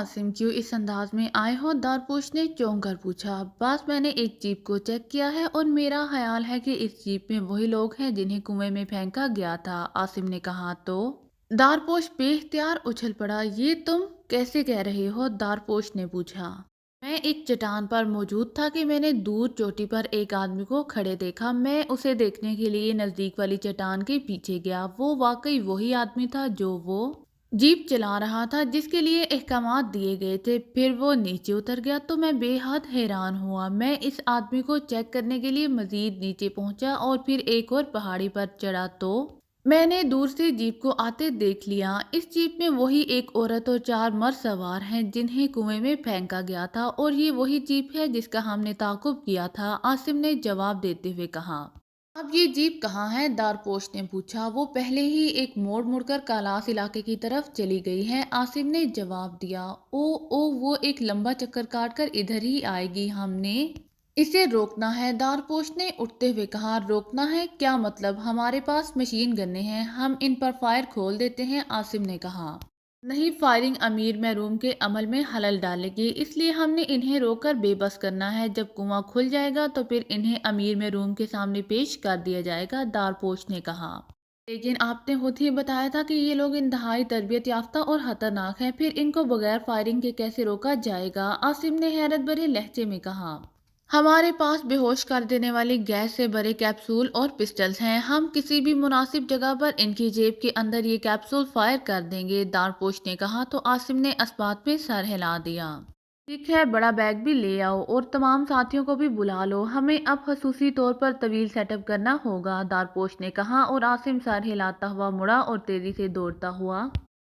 आसिम, क्यों इस अंदाज में आए हो? दारपोश ने चौंक कर पूछा। बस मैंने एक जीप को चेक किया है और मेरा ख्याल है कि इस जीप में वही लोग हैं जिन्हें कुएं में फेंका गया था, आसिम ने कहा। तो दारपोश बेख्तियार उछल पड़ा। ये तुम कैसे कह रहे हो? दारपोश ने पूछा। मैं एक चट्टान पर मौजूद था कि मैंने दूर चोटी पर एक आदमी को खड़े देखा। मैं उसे देखने के लिए नजदीक वाली चट्टान के पीछे गया। वो वाकई वही आदमी था जो वो जीप चला रहा था जिसके लिए अहकामात दिए गए थे। फिर वो नीचे उतर गया तो मैं बेहद हैरान हुआ। मैं इस आदमी को चेक करने के लिए मजीद नीचे पहुंचा और फिर एक और पहाड़ी पर चढ़ा तो मैंने दूर से जीप को आते देख लिया। इस जीप में वही एक औरत और 4 मर्द सवार हैं जिन्हें कुएं में फेंका गया था, और ये वही जीप है जिसका हमने ताकुब किया था, आसिम ने जवाब देते हुए कहा। अब ये जीप कहाँ है? दारपोश ने पूछा। वो पहले ही एक मोड़ मुड़कर कालास इलाके की तरफ चली गई है, आसिम ने जवाब दिया। ओ वो एक लंबा चक्कर काटकर इधर ही आएगी। हमने इसे रोकना है, दारपोश ने उठते हुए कहा। रोकना है? क्या मतलब? हमारे पास मशीन गन्ने हैं, हम इन पर फायर खोल देते हैं, आसिम ने कहा। नहीं, फायरिंग अमीर महरूम के अमल में खलल डालेगी, इसलिए हमने इन्हें रोककर बेबस करना है। जब कुआं खुल जाएगा तो फिर इन्हें अमीर महरूम के सामने पेश कर दिया जाएगा, दारपोश ने कहा। लेकिन आपने खुद ही बताया था कि ये लोग इंतहाई तरबियत याफ्ता और खतरनाक हैं, फिर इनको बगैर फायरिंग के कैसे रोका जाएगा? आसिम ने हैरत भरे लहजे में कहा। हमारे पास बेहोश कर देने वाली गैस से भरे कैप्सूल और पिस्टल्स हैं। हम किसी भी मुनासिब जगह पर इनकी जेब के अंदर ये कैप्सूल फायर कर देंगे, दारपोश ने कहा। तो आसिम ने इस बात पे सर हिला दिया। ठीक है, बड़ा बैग भी ले आओ और तमाम साथियों को भी बुला लो। हमें अब खसूसी तौर पर तवील सेटअप करना होगा, दारपोश ने कहा। और आसिम सर हिलाता हुआ मुड़ा और तेजी से दौड़ता हुआ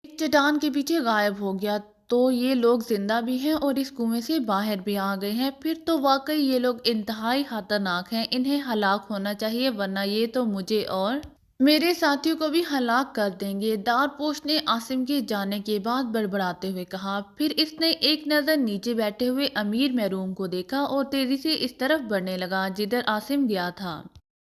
एक चट्टान के पीछे गायब हो गया। तो ये लोग जिंदा भी हैं और इस कुएं से बाहर भी आ गए हैं। फिर तो वाकई ये लोग इंतहाई खतरनाक हैं। इन्हें हलाक होना चाहिए, वरना ये तो मुझे और मेरे साथियों को भी हलाक कर देंगे, दारपोश ने आसिम के जाने के बाद बड़बड़ाते हुए कहा। फिर इसने एक नज़र नीचे बैठे हुए अमीर महरूम को देखा और तेजी से इस तरफ बढ़ने लगा जिधर आसिम गया था।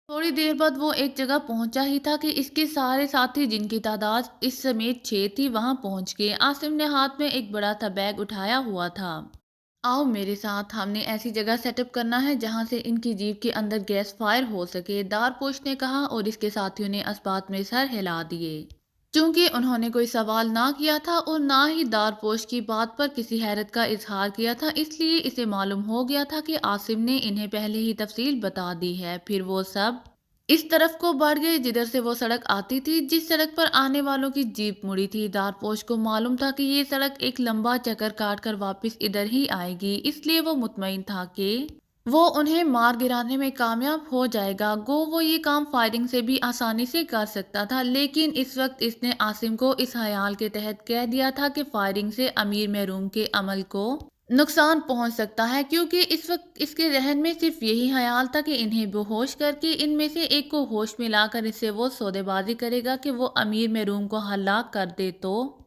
थोड़ी देर बाद वो एक जगह पहुंचा ही था कि इसके सारे साथी, जिनकी तादाद इस समेत 6 थी, वहां पहुंच गए। आसिम ने हाथ में एक बड़ा सा बैग उठाया हुआ था। आओ मेरे साथ, हमने ऐसी जगह सेटअप करना है जहां से इनकी जीप के अंदर गैस फायर हो सके, दारपोश ने कहा। और इसके साथियों ने इस बात में सर हिला दिए। चूंकि उन्होंने कोई सवाल ना किया था और ना ही दारपोश की बात पर किसी हैरत का इजहार किया था, इसलिए इसे मालूम हो गया था कि आसिम ने इन्हें पहले ही तफसील बता दी है। फिर वो सब इस तरफ को बढ़ गए जिधर से वो सड़क आती थी, जिस सड़क पर आने वालों की जीप मुड़ी थी। दारपोश को मालूम था कि ये सड़क एक लंबा चक्कर काट कर वापस इधर ही आएगी, इसलिए वो मुतमईन था कि वो उन्हें मार गिराने में कामयाब हो जाएगा। गो वो ये काम फायरिंग से भी आसानी से कर सकता था, लेकिन इस वक्त इसने आसिम को इस ख्याल के तहत कह दिया था कि फायरिंग से अमीर महरूम के अमल को नुकसान पहुंच सकता है, क्योंकि इस वक्त इसके जहन में सिर्फ यही ख्याल था कि इन्हें बेहोश करके इनमें से एक को होश में लाकर इससे वो सौदेबाजी करेगा कि वो अमीर महरूम को हलाक कर दे, तो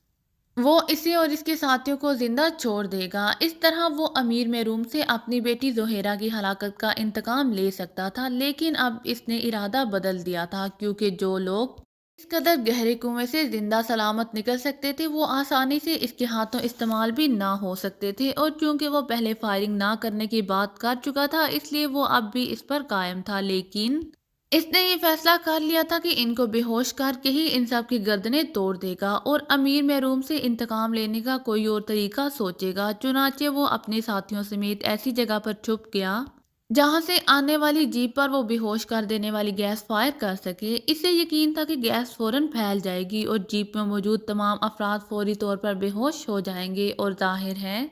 वो इसे और इसके साथियों को जिंदा छोड़ देगा। इस तरह वो अमीर महरूम से अपनी बेटी जोहेरा की हलाकत का इंतकाम ले सकता था। लेकिन अब इसने इरादा बदल दिया था, क्योंकि जो लोग इस कदर गहरे कुएं से जिंदा सलामत निकल सकते थे वो आसानी से इसके हाथों इस्तेमाल भी ना हो सकते थे। और चूंकि वो पहले फायरिंग ना करने की बात कर चुका था, इसलिए वो अब भी इस पर कायम था। लेकिन इसने ये फैसला कर लिया था कि इनको बेहोश करके ही इन सब की गर्दनें तोड़ देगा और अमीर महरूम से इंतकाम लेने का कोई और तरीका सोचेगा। चुनाचे वो अपने साथियों समेत ऐसी जगह पर छुप गया जहां से आने वाली जीप पर वो बेहोश कर देने वाली गैस फायर कर सके। इसे यकीन था कि गैस फौरन फैल जाएगी और जीप में मौजूद तमाम अफराद फौरी तौर पर बेहोश हो जाएंगे, और जाहिर है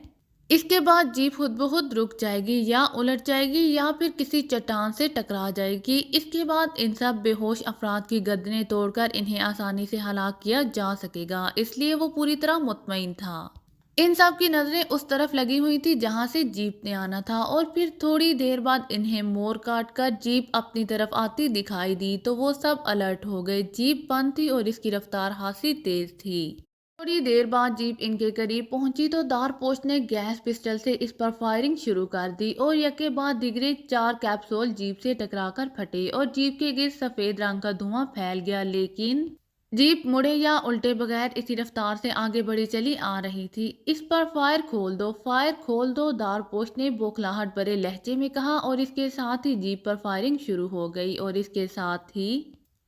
इसके बाद जीप खुद ब खुद रुक जाएगी या उलट जाएगी या फिर किसी चट्टान से टकरा जाएगी। इसके बाद इन सब बेहोश अफराद की गर्दनें तोड़कर इन्हें आसानी से हलाक किया जा सकेगा, इसलिए वो पूरी तरह मुतमईन था। इन सब की नजरें उस तरफ लगी हुई थी जहां से जीप ने आना था, और फिर थोड़ी देर बाद इन्हें मोड़ काट कर जीप अपनी तरफ आती दिखाई दी तो वो सब अलर्ट हो गए। जीप बंद थी और इसकी रफ्तार खासी तेज थी। थोड़ी देर बाद जीप इनके करीब पहुंची तो दारपोश ने गैस पिस्टल से इस पर फायरिंग शुरू कर दी और यके बाद दिगरे 4 कैप्सूल जीप से टकराकर फटे और जीप के गिर्द सफेद रंग का धुआं फैल गया। लेकिन जीप मुड़े या उल्टे बगैर इसी रफ्तार से आगे बढ़ी चली आ रही थी। इस पर फायर खोल दो, दारपोश ने बौखलाहट भरे लहजे में कहा और इसके साथ ही जीप पर फायरिंग शुरू हो गई और इसके साथ ही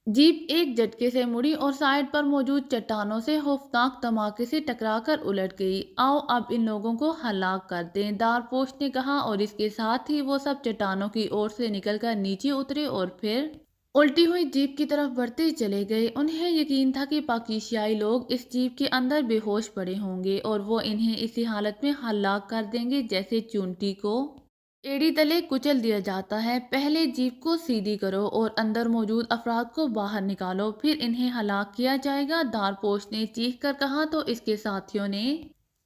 जीप एक झटके से मुड़ी और साइड पर मौजूद चट्टानों से खौफनाक धमाके से टकराकर उलट गई। आओ अब इन लोगों को हलाक कर दें, दारपोश ने कहा और इसके साथ ही वो सब चट्टानों की ओर से निकलकर नीचे उतरे और फिर उल्टी हुई जीप की तरफ बढ़ते चले गए। उन्हें यकीन था कि पाकिस्तानी लोग इस जीप के अंदर बेहोश पड़े होंगे और वो इन्हें इसी हालत में हलाक कर देंगे जैसे चूंटी को एड़ी तले कुचल दिया जाता है। पहले जीप को सीधी करो और अंदर मौजूद अफराद को बाहर निकालो, फिर इन्हें हलाक किया जाएगा, दारपोश ने चीख कर कहा तो इसके साथियों ने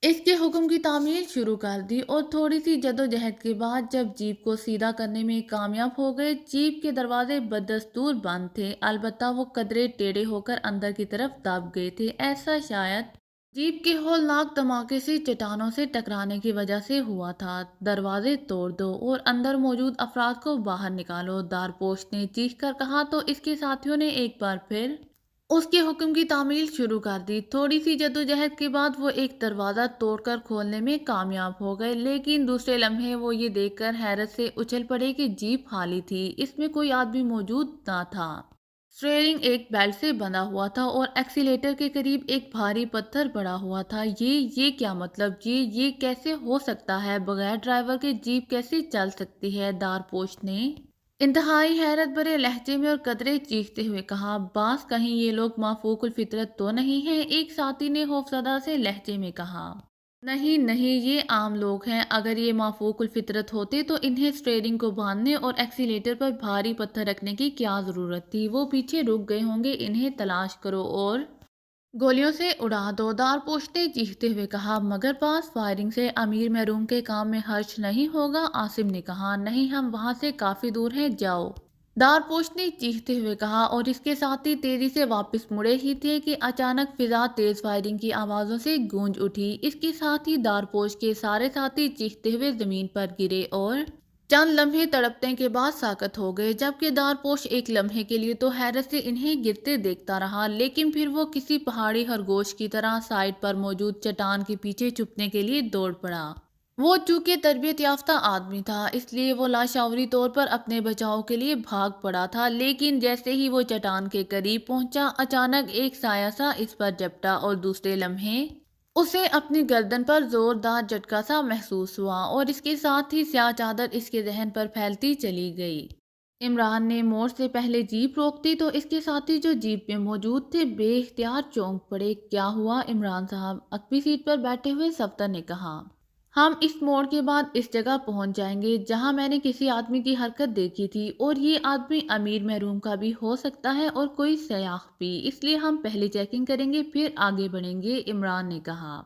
इसके हुक्म की तामील शुरू कर दी और थोड़ी सी जदोजहद के बाद जब जीप को सीधा करने में कामयाब हो गए, जीप के दरवाजे बदस्तूर बंद थे, अलबत्ता वो कदरे टेढ़े होकर अंदर की तरफ दब गए थे। ऐसा शायद जीप के हौलनाक धमाके से चट्टानों से टकराने की वजह से हुआ था। दरवाजे तोड़ दो और अंदर मौजूद अफराद को बाहर निकालो, दारपोश ने चीख कर कहा तो इसके साथियों ने एक बार फिर उसके हुक्म की तामील शुरू कर दी। थोड़ी सी जद्दोजहद के बाद वो एक दरवाज़ा तोड़कर खोलने में कामयाब हो गए, लेकिन दूसरे लम्हे वो ये देखकर हैरत से उछल पड़े कि जीप खाली थी, इसमें कोई आदमी मौजूद ना था। स्टीयरिंग एक बेल्ट से बंधा हुआ था और एक्सीलेटर के करीब एक भारी पत्थर पड़ा हुआ था। ये क्या मतलब, ये कैसे हो सकता है? बगैर ड्राइवर के जीप कैसे चल सकती है? दारपोश ने इंतहाई हैरत भरे लहजे में और कदरे चीखते हुए कहा। बास कहीं ये लोग माफूकुल फितरत तो नहीं है? एक साथी ने खौफजदा से लहजे में कहा। नहीं नहीं, ये आम लोग हैं। अगर ये माफूकुल फितरत होते तो इन्हें स्टीयरिंग को बांधने और एक्सीलेटर पर भारी पत्थर रखने की क्या जरूरत थी? वो पीछे रुक गए होंगे, इन्हें तलाश करो और गोलियों से उड़ा दो, दारपोश ने चीखते हुए कहा। मगर पास फायरिंग से अमीर महरूम के काम में हर्ष नहीं होगा, आसिम ने कहा। नहीं, हम वहां से काफी दूर हैं, जाओ, दारपोश ने चीखते हुए कहा और इसके साथ ही तेजी से वापस मुड़े ही थे कि अचानक फिजा तेज फायरिंग की आवाजों से गूंज उठी। इसके साथ ही दारपोश के सारे साथी चीखते हुए जमीन पर गिरे और चंद लम्हे तड़पने के बाद साकत हो गए, जबकि दारपोश एक लम्हे के लिए तो हैरत से इन्हें गिरते देखता रहा, लेकिन फिर वो किसी पहाड़ी खरगोश की तरह साइड पर मौजूद चट्टान के पीछे छुपने के लिए दौड़ पड़ा। वो चूंकि तरबियत याफ्ता आदमी था, इसलिए वो लाशौरी तौर पर अपने बचाव के लिए भाग पड़ा था, लेकिन जैसे ही वो चट्टान के करीब पहुंचा, अचानक एक साया सा इस पर झपटा और दूसरे लम्हे उसे अपनी गर्दन पर जोरदार झटका सा महसूस हुआ और इसके साथ ही स्याह चादर इसके जहन पर फैलती चली गई। इमरान ने मोड़ से पहले जीप रोक दी तो इसके साथी जो जीप में मौजूद थे बेख्तियार चौंक पड़े। क्या हुआ इमरान साहब? अगली सीट पर बैठे हुए सफदर ने कहा। हम इस मोड़ के बाद इस जगह पहुंच जाएंगे जहां मैंने किसी आदमी की हरकत देखी थी और ये आदमी अमीर महरूम का भी हो सकता है और कोई सयाह भी, इसलिए हम पहले चेकिंग करेंगे फिर आगे बढ़ेंगे, इमरान ने कहा।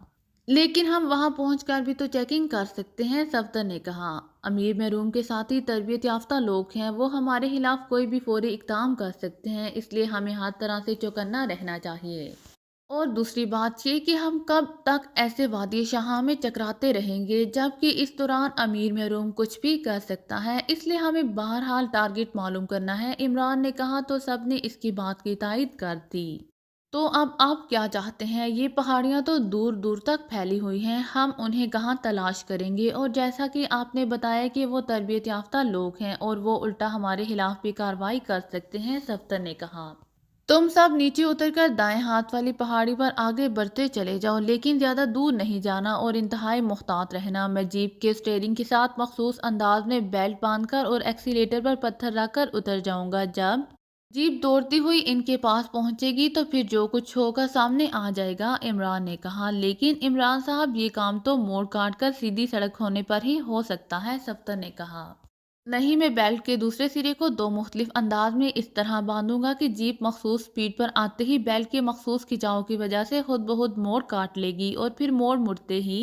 लेकिन हम वहां पहुंचकर भी तो चेकिंग कर सकते हैं, सफदर ने कहा। अमीर महरूम के साथ ही तरबियत याफ्ता लोग हैं, वो हमारे खिलाफ कोई भी फौरी इक़दाम कर सकते हैं, इसलिए हमें हर तरह से चौकन्ना रहना चाहिए। और दूसरी बात ये कि हम कब तक ऐसे वादी शाह में चकराते रहेंगे, जबकि इस दौरान अमीर महरूम कुछ भी कर सकता है, इसलिए हमें बहरहाल टारगेट मालूम करना है, इमरान ने कहा तो सब ने इसकी बात की तायद कर दी। तो अब आप क्या चाहते हैं? ये पहाड़ियाँ तो दूर दूर तक फैली हुई हैं, हम उन्हें कहाँ तलाश करेंगे? और जैसा कि आपने बताया कि वो तरबियत याफ्ता लोग हैं और वो उल्टा हमारे खिलाफ भी कार्रवाई कर सकते हैं, सफ्तर ने कहा। तुम सब नीचे उतरकर दाएं हाथ वाली पहाड़ी पर आगे बढ़ते चले जाओ, लेकिन ज्यादा दूर नहीं जाना और इंतहाई मुहतात रहना। मैं जीप के स्टीयरिंग के साथ मखसूस अंदाज में बेल्ट बांधकर और एक्सीलेटर पर पत्थर रखकर उतर जाऊंगा। जब जीप दौड़ती हुई इनके पास पहुंचेगी तो फिर जो कुछ होगा सामने आ जाएगा, इमरान ने कहा। लेकिन इमरान साहब, ये काम तो मोड़ काट कर सीधी सड़क होने पर ही हो सकता है, सफ्तर ने कहा। नहीं, मैं बेल्ट के दूसरे सिरे को दो मुख्तलिफ अंदाज में इस तरह बांधूंगा कि जीप मखसूस स्पीड पर आते ही बेल्ट के मखसूस खिंचाव की वजह से खुद ब खुद मोड़ काट लेगी और फिर मोड़ मुड़ते ही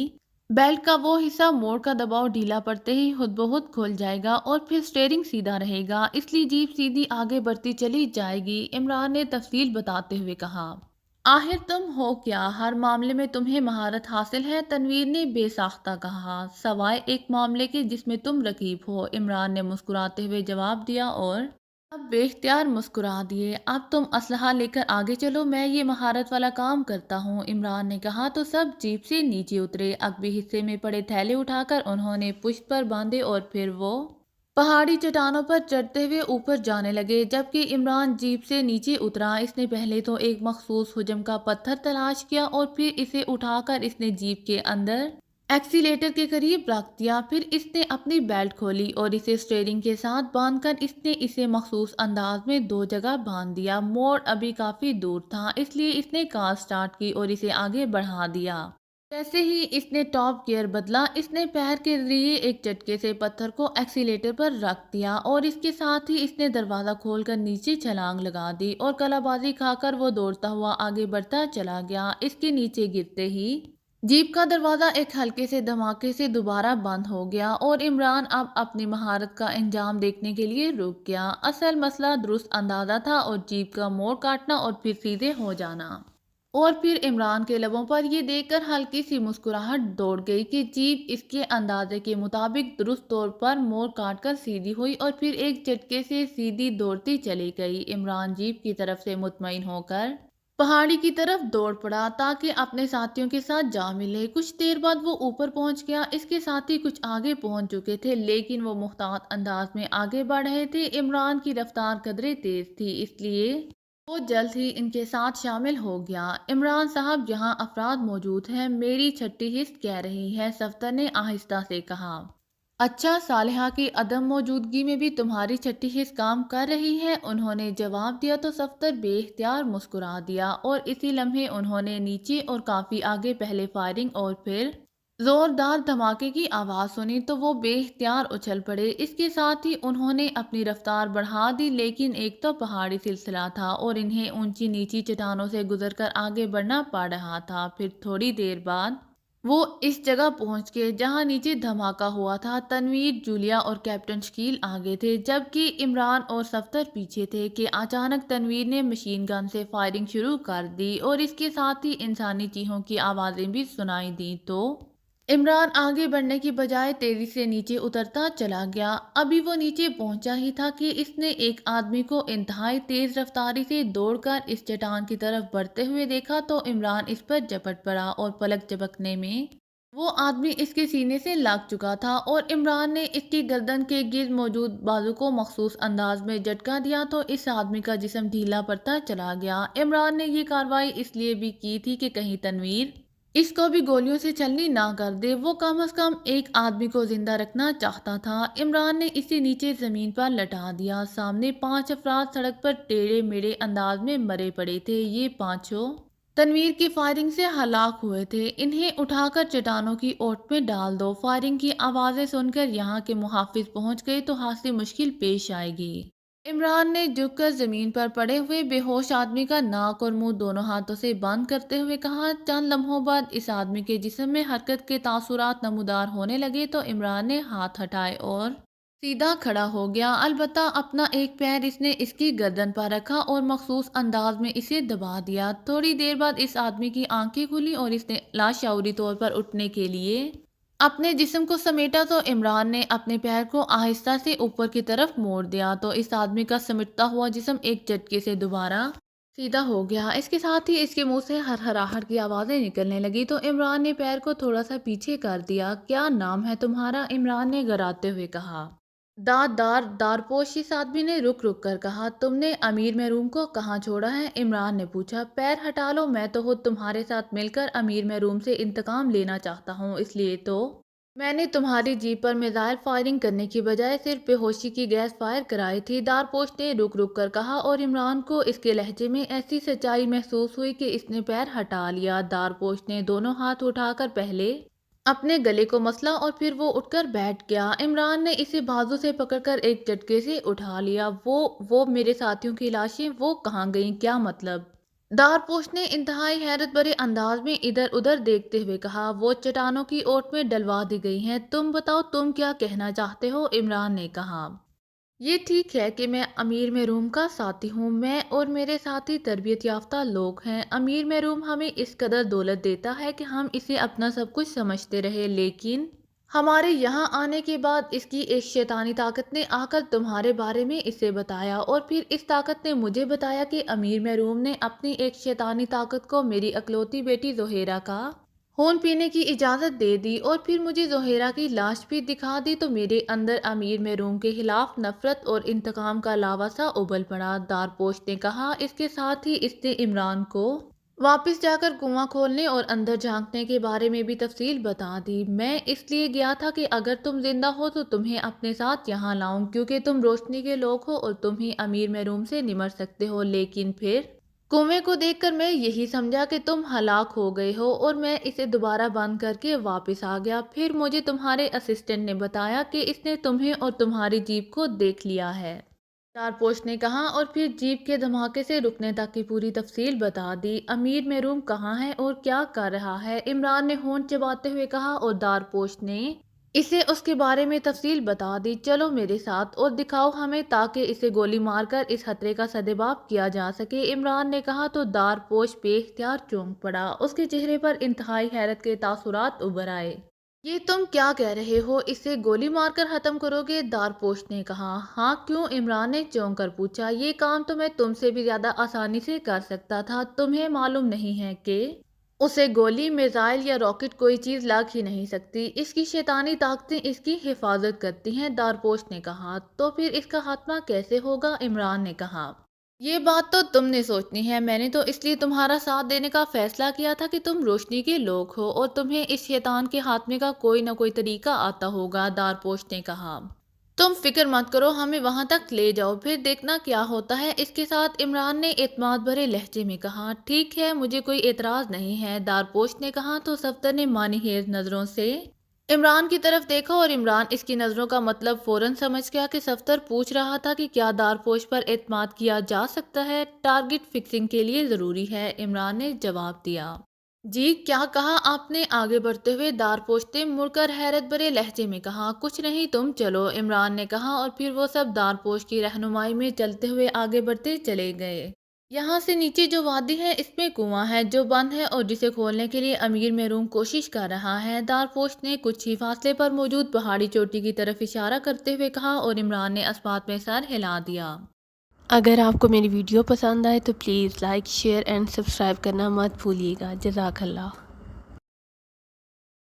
बेल्ट का वो हिस्सा मोड़ का दबाव ढीला पड़ते ही खुद ब खुद खुल जाएगा और फिर स्टीयरिंग सीधा रहेगा, इसलिए जीप सीधी आगे बढ़ती चली जाएगी, इमरान ने तफसील बताते हुए कहा। आखिर तुम हो क्या? हर मामले में तुम्हें महारत हासिल है, तनवीर ने बेसाख्ता कहा। सवाए एक मामले के जिसमें तुम रकीब हो, इमरान ने मुस्कुराते हुए जवाब दिया और اب بے اختیار مسکرا دیے۔ اب تم اسلحہ لے کر آگے چلو، میں یہ مہارت والا کام کرتا ہوں، عمران نے کہا تو سب جیپ سے نیچے اترے۔ عقبی حصے میں پڑے تھیلے اٹھا کر انہوں نے پشت پر باندھے اور پھر وہ پہاڑی چٹانوں پر چڑھتے ہوئے اوپر جانے لگے۔ جبکہ عمران جیپ سے نیچے اترا، اس نے پہلے تو ایک مخصوص حجم کا پتھر تلاش کیا اور پھر اسے اٹھا کر اس نے جیپ کے اندر ایکسیلیٹر کے قریب رکھ دیا۔ پھر اس نے اپنی بیلٹ کھولی اور اسے اسٹیئرنگ کے ساتھ باندھ کر اس نے اسے مخصوص انداز میں دو جگہ باندھ دیا۔ موڑ ابھی کافی دور تھا، اس لیے اس نے کار سٹارٹ کی اور اسے آگے بڑھا دیا۔ جیسے ہی اس نے ٹاپ گیئر بدلا، اس نے پیر کے ذریعے ایک جھٹکے سے پتھر کو ایکسیلیٹر پر رکھ دیا اور اس کے ساتھ ہی اس نے دروازہ کھول کر نیچے چھلانگ لگا دی اور کلا بازی کھا کر وہ دوڑتا ہوا آگے بڑھتا چلا گیا۔ اس کے نیچے گرتے ہی جیپ کا دروازہ ایک ہلکے سے دھماکے سے دوبارہ بند ہو گیا اور عمران اب اپنی مہارت کا انجام دیکھنے کے لیے رک گیا۔ اصل مسئلہ درست اندازہ تھا اور جیپ کا موڑ کاٹنا اور پھر سیدھے ہو جانا۔ اور پھر عمران کے لبوں پر یہ دیکھ کر ہلکی سی مسکراہٹ دوڑ گئی کہ جیپ اس کے اندازے کے مطابق درست طور پر موڑ کاٹ کر سیدھی ہوئی اور پھر ایک جھٹکے سے سیدھی دوڑتی چلی گئی۔ عمران جیپ کی طرف سے مطمئن ہو کر پہاڑی کی طرف دوڑ پڑا تاکہ اپنے ساتھیوں کے ساتھ جا ملے۔ کچھ دیر بعد وہ اوپر پہنچ گیا۔ اس کے ساتھی کچھ آگے پہنچ چکے تھے لیکن وہ محتاط انداز میں آگے بڑھ رہے تھے۔ عمران کی رفتار قدرے تیز تھی، اس لیے وہ جلد ہی ان کے ساتھ شامل ہو گیا۔ عمران صاحب، یہاں افراد موجود ہیں، میری چھٹی حص کہہ رہی ہے، صفدر نے آہستہ سے کہا۔ اچھا، صالحہ کی عدم موجودگی میں بھی تمہاری چھٹی حص کام کر رہی ہے، انہوں نے جواب دیا تو صفدر بے اختیار مسکرا دیا اور اسی لمحے انہوں نے نیچے اور کافی آگے پہلے فائرنگ اور پھر زوردار دھماکے کی آواز سنی تو وہ بے اختیار اچھل پڑے۔ اس کے ساتھ ہی انہوں نے اپنی رفتار بڑھا دی، لیکن ایک تو پہاڑی سلسلہ تھا اور انہیں اونچی نیچی چٹانوں سے گزر کر آگے بڑھنا پڑ رہا تھا۔ پھر تھوڑی دیر بعد وہ اس جگہ پہنچ گئے جہاں نیچے دھماکہ ہوا تھا۔ تنویر، جولیا اور کیپٹن شکیل آگے تھے جبکہ عمران اور صفدر پیچھے تھے کہ اچانک تنویر نے مشین گن سے فائرنگ شروع کر دی اور اس کے ساتھ ہی انسانی چیخوں کی آوازیں بھی سنائی دیں تو عمران آگے بڑھنے کی بجائے تیزی سے نیچے اترتا چلا گیا۔ ابھی وہ نیچے پہنچا ہی تھا کہ اس نے ایک آدمی کو انتہائی تیز رفتاری سے دوڑ کر اس چٹان کی طرف بڑھتے ہوئے دیکھا تو عمران اس پر جھپٹ پڑا اور پلک جھپکنے میں وہ آدمی اس کے سینے سے لگ چکا تھا اور عمران نے اس کی گردن کے گرد موجود بازو کو مخصوص انداز میں جھٹکا دیا تو اس آدمی کا جسم ڈھیلا پڑتا چلا گیا۔ عمران نے یہ کارروائی اس لیے بھی کی تھی کہ کہیں تنویر اس کو بھی گولیوں سے چھلنی نہ کر دے۔ وہ کم از کم ایک آدمی کو زندہ رکھنا چاہتا تھا۔ عمران نے اسے نیچے زمین پر لٹا دیا۔ سامنے 5 افراد سڑک پر ٹیڑھے میڑھے انداز میں مرے پڑے تھے۔ یہ پانچوں تنویر کی فائرنگ سے ہلاک ہوئے تھے۔ انہیں اٹھا کر چٹانوں کی اوٹ میں ڈال دو۔ فائرنگ کی آوازیں سن کر یہاں کے محافظ پہنچ گئے تو حاصل مشکل پیش آئے گی۔ عمران نے جھک کر زمین پر پڑے ہوئے بے ہوش آدمی کا ناک اور منہ دونوں ہاتھوں سے بند کرتے ہوئے کہا۔ چند لمحوں بعد اس آدمی کے جسم میں حرکت کے تاثرات نمودار ہونے لگے تو عمران نے ہاتھ ہٹائے اور سیدھا کھڑا ہو گیا، البتہ اپنا ایک پیر اس نے اس کی گردن پر رکھا اور مخصوص انداز میں اسے دبا دیا۔ تھوڑی دیر بعد اس آدمی کی آنکھیں کھلی اور اس نے لاشعوری طور پر اٹھنے کے لیے اپنے جسم کو سمیٹا تو عمران نے اپنے پیر کو آہستہ سے اوپر کی طرف موڑ دیا تو اس آدمی کا سمٹتا ہوا جسم ایک جھٹکے سے دوبارہ سیدھا ہو گیا۔ اس کے ساتھ ہی اس کے منہ سے ہرہراہٹ کی آوازیں نکلنے لگی تو عمران نے پیر کو تھوڑا سا پیچھے کر دیا۔ کیا نام ہے تمہارا؟ عمران نے گراتے ہوئے کہا۔ دارپوش، اس آدمی نے رک رک کر کہا۔ تم نے امیر محروم کو کہاں چھوڑا ہے؟ عمران نے پوچھا۔ پیر ہٹا لو، میں تو خود تمہارے ساتھ مل کر امیر محروم سے انتقام لینا چاہتا ہوں، اس لیے تو میں نے تمہاری جیپ پر میزائل فائرنگ کرنے کی بجائے صرف بے ہوشی کی گیس فائر کرائی تھی، دارپوش نے رک رک کر کہا اور عمران کو اس کے لہجے میں ایسی سچائی محسوس ہوئی کہ اس نے پیر ہٹا لیا۔ دارپوش نے دونوں ہاتھ اٹھا کر پہلے اپنے گلے کو مسلا اور پھر وہ اٹھ کر بیٹھ گیا۔ عمران نے اسے بازو سے پکڑ کر ایک جھٹکے سے اٹھا لیا۔ وہ میرے ساتھیوں کی لاشیں، وہ کہاں گئیں؟ کیا مطلب؟ دارپوش نے انتہائی حیرت بھرے انداز میں ادھر ادھر دیکھتے ہوئے کہا۔ وہ چٹانوں کی اوٹ میں ڈلوا دی گئی ہیں۔ تم بتاؤ، تم کیا کہنا چاہتے ہو؟ عمران نے کہا۔ یہ ٹھیک ہے کہ میں امیر محروم کا ساتھی ہوں، میں اور میرے ساتھی تربیت یافتہ لوگ ہیں۔ امیر محروم ہمیں اس قدر دولت دیتا ہے کہ ہم اسے اپنا سب کچھ سمجھتے رہے، لیکن ہمارے یہاں آنے کے بعد اس کی ایک شیطانی طاقت نے آ کر تمہارے بارے میں اسے بتایا، اور پھر اس طاقت نے مجھے بتایا کہ امیر محروم نے اپنی ایک شیطانی طاقت کو میری اکلوتی بیٹی زہیرہ کا خون پینے کی اجازت دے دی، اور پھر مجھے زہیرہ کی لاش بھی دکھا دی، تو میرے اندر امیر محروم کے خلاف نفرت اور انتقام کا لاوا سا ابل پڑا۔ دارپوش نے کہا، اس کے ساتھ ہی اس نے عمران کو واپس جا کر کنواں کھولنے اور اندر جھانکنے کے بارے میں بھی تفصیل بتا دی۔ میں اس لیے گیا تھا کہ اگر تم زندہ ہو تو تمہیں اپنے ساتھ یہاں لاؤں، کیونکہ تم روشنی کے لوگ ہو اور تم ہی امیر محروم سے نمٹ سکتے ہو، لیکن پھر کنویں کو دیکھ کر میں یہی سمجھا کہ تم ہلاک ہو گئے ہو، اور میں اسے دوبارہ بند کر کے واپس آ گیا۔ پھر مجھے تمہارے اسسٹنٹ نے بتایا کہ اس نے تمہیں اور تمہاری جیپ کو دیکھ لیا ہے۔ دارپوش نے کہا، اور پھر جیپ کے دھماکے سے رکنے تک کی پوری تفصیل بتا دی۔ امیر محروم کہاں ہے اور کیا کر رہا ہے؟ عمران نے ہونٹ چباتے ہوئے کہا، اور دارپوش نے اسے اس کے بارے میں تفصیل بتا دی۔ چلو میرے ساتھ اور دکھاؤ ہمیں، تاکہ اسے گولی مار کر اس خطرے کا سدباب کیا جا سکے، عمران نے کہا۔ تو دارپوش بے اختیار چونک پڑا، اس کے چہرے پر انتہائی حیرت کے تاثرات ابھر آئے۔ یہ تم کیا کہہ رہے ہو؟ اسے گولی مار کر ختم کرو گے؟ دارپوش نے کہا۔ ہاں کیوں؟ عمران نے چونک کر پوچھا۔ یہ کام تو میں تم سے بھی زیادہ آسانی سے کر سکتا تھا۔ تمہیں معلوم نہیں ہے کہ اسے گولی، میزائل یا راکٹ کوئی چیز لگ ہی نہیں سکتی، اس کی شیطانی طاقتیں اس کی حفاظت کرتی ہیں، دارپوش نے کہا۔ تو پھر اس کا خاتمہ کیسے ہوگا؟ عمران نے کہا۔ یہ بات تو تم نے سوچنی ہے، میں نے تو اس لیے تمہارا ساتھ دینے کا فیصلہ کیا تھا کہ تم روشنی کے لوگ ہو اور تمہیں اس شیطان کے خاتمے کا کوئی نہ کوئی طریقہ آتا ہوگا، دارپوش نے کہا۔ تم فکر مت کرو، ہمیں وہاں تک لے جاؤ، پھر دیکھنا کیا ہوتا ہے اس کے ساتھ، عمران نے اعتماد بھرے لہجے میں کہا۔ ٹھیک ہے، مجھے کوئی اعتراض نہیں ہے، دارپوش نے کہا۔ تو صفدر نے معنی خیز نظروں سے عمران کی طرف دیکھا، اور عمران اس کی نظروں کا مطلب فوراً سمجھ گیا کہ صفدر پوچھ رہا تھا کہ کیا دارپوش پر اعتماد کیا جا سکتا ہے؟ ٹارگٹ فکسنگ کے لیے ضروری ہے، عمران نے جواب دیا۔ جی کیا کہا آپ نے؟ آگے بڑھتے ہوئے دارپوش نے مڑ کر حیرت بھرے لہجے میں کہا۔ کچھ نہیں، تم چلو، عمران نے کہا، اور پھر وہ سب دارپوش کی رہنمائی میں چلتے ہوئے آگے بڑھتے چلے گئے۔ یہاں سے نیچے جو وادی ہے اس میں کنواں ہے جو بند ہے اور جسے کھولنے کے لیے امیر محروم کوشش کر رہا ہے، دارپوش نے کچھ ہی فاصلے پر موجود پہاڑی چوٹی کی طرف اشارہ کرتے ہوئے کہا، اور عمران نے اسبات میں سر ہلا دیا۔ اگر آپ کو میری ویڈیو پسند آئے تو please like, share and subscribe کرنا مت بھولیے گا۔ جزاک اللہ۔